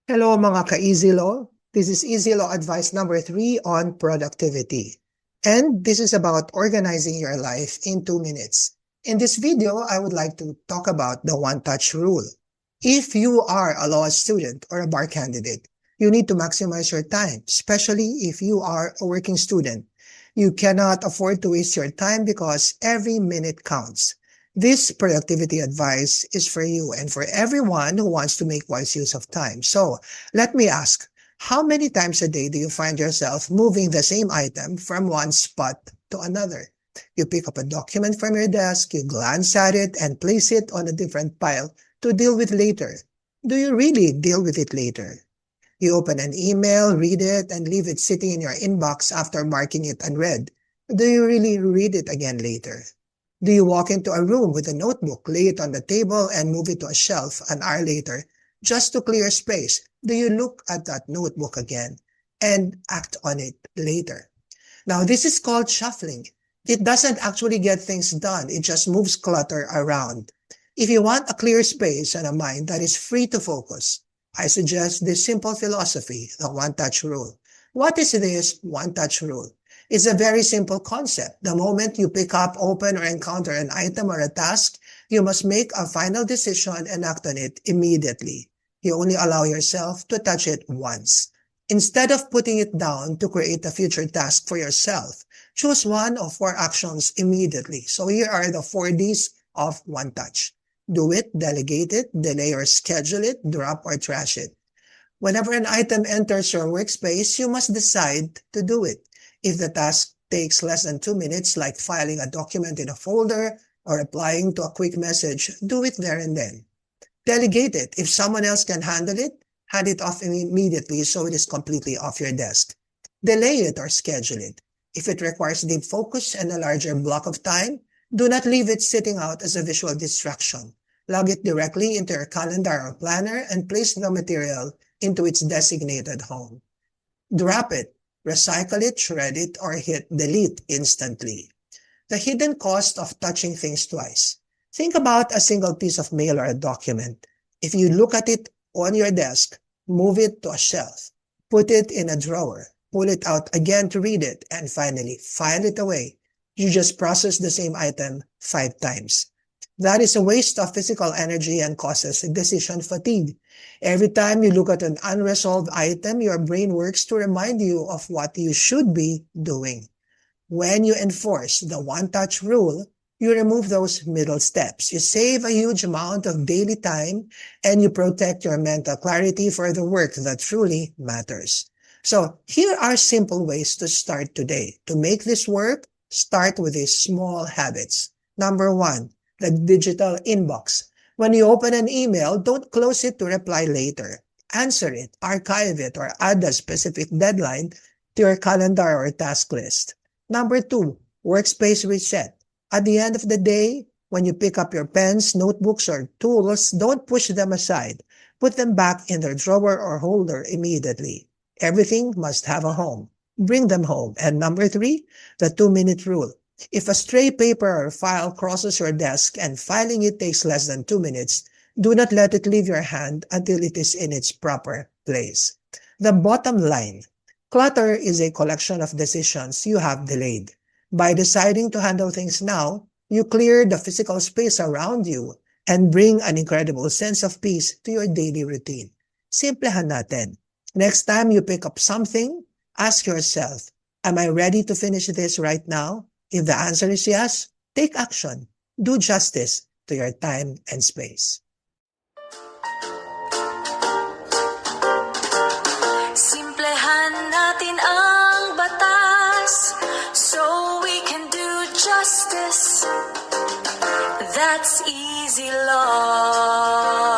Hello mga ka-Easy Law. This is Easy Law Advice number 3 on productivity. And this is about organizing your life in 2 minutes. In this video, I would like to talk about the one-touch rule. If you are a law student or a bar candidate, you need to maximize your time, especially if you are a working student. You cannot afford to waste your time because every minute counts. This productivity advice is for you and for everyone who wants to make wise use of time. So let me ask, how many times a day do you find yourself moving the same item from one spot to another? You pick up a document from your desk, you glance at it and place it on a different pile to deal with later. Do you really deal with it later? You open an email, read it, and leave it sitting in your inbox after marking it unread. Do you really read it again later? Do you walk into a room with a notebook, lay it on the table, and move it to a shelf an hour later just to clear space? Do you look at that notebook again and act on it later? Now, this is called shuffling. It doesn't actually get things done. It just moves clutter around. If you want a clear space and a mind that is free to focus, I suggest this simple philosophy, the one-touch rule. What is this one-touch rule? It's a very simple concept. The moment you pick up, open, or encounter an item or a task, you must make a final decision and act on it immediately. You only allow yourself to touch it once. Instead of putting it down to create a future task for yourself, choose one of 4 actions immediately. So here are the 4 Ds of one touch. Do it, delegate it, delay or schedule it, drop or trash it. Whenever an item enters your workspace, you must decide to do it. If the task takes less than 2 minutes, like filing a document in a folder or replying to a quick message, do it there and then. Delegate it. If someone else can handle it, hand it off immediately so it is completely off your desk. Delay it or schedule it. If it requires deep focus and a larger block of time, do not leave it sitting out as a visual distraction. Log it directly into your calendar or planner and place the material into its designated home. Drop it, recycle it, shred it, or hit delete instantly. The hidden cost of touching things twice. Think about a single piece of mail or a document. If you look at it on your desk, move it to a shelf, put it in a drawer, pull it out again to read it, and finally file it away, you just process the same item 5 times. That is a waste of physical energy and causes decision fatigue. Every time you look at an unresolved item, your brain works to remind you of what you should be doing. When you enforce the one-touch rule, you remove those middle steps. You save a huge amount of daily time and you protect your mental clarity for the work that truly matters. So here are simple ways to start today. To make this work, start with these small habits. Number 1, the digital inbox. When you open an email, don't close it to reply later. Answer it, archive it, or add a specific deadline to your calendar or task list. Number 2, workspace reset. At the end of the day, when you pick up your pens, notebooks, or tools, don't push them aside. Put them back in their drawer or holder immediately. Everything must have a home. Bring them home. And number 3, the 2-minute rule. If a stray paper or file crosses your desk and filing it takes less than 2 minutes, do not let it leave your hand until it is in its proper place. The bottom line, clutter is a collection of decisions you have delayed. By deciding to handle things now, you clear the physical space around you and bring an incredible sense of peace to your daily routine. Simplihan natin. Next time you pick up something, ask yourself, am I ready to finish this right now? If the answer is yes, take action. Do justice to your time and space. Simplehan natin ang batas so we can do justice. That's easy law.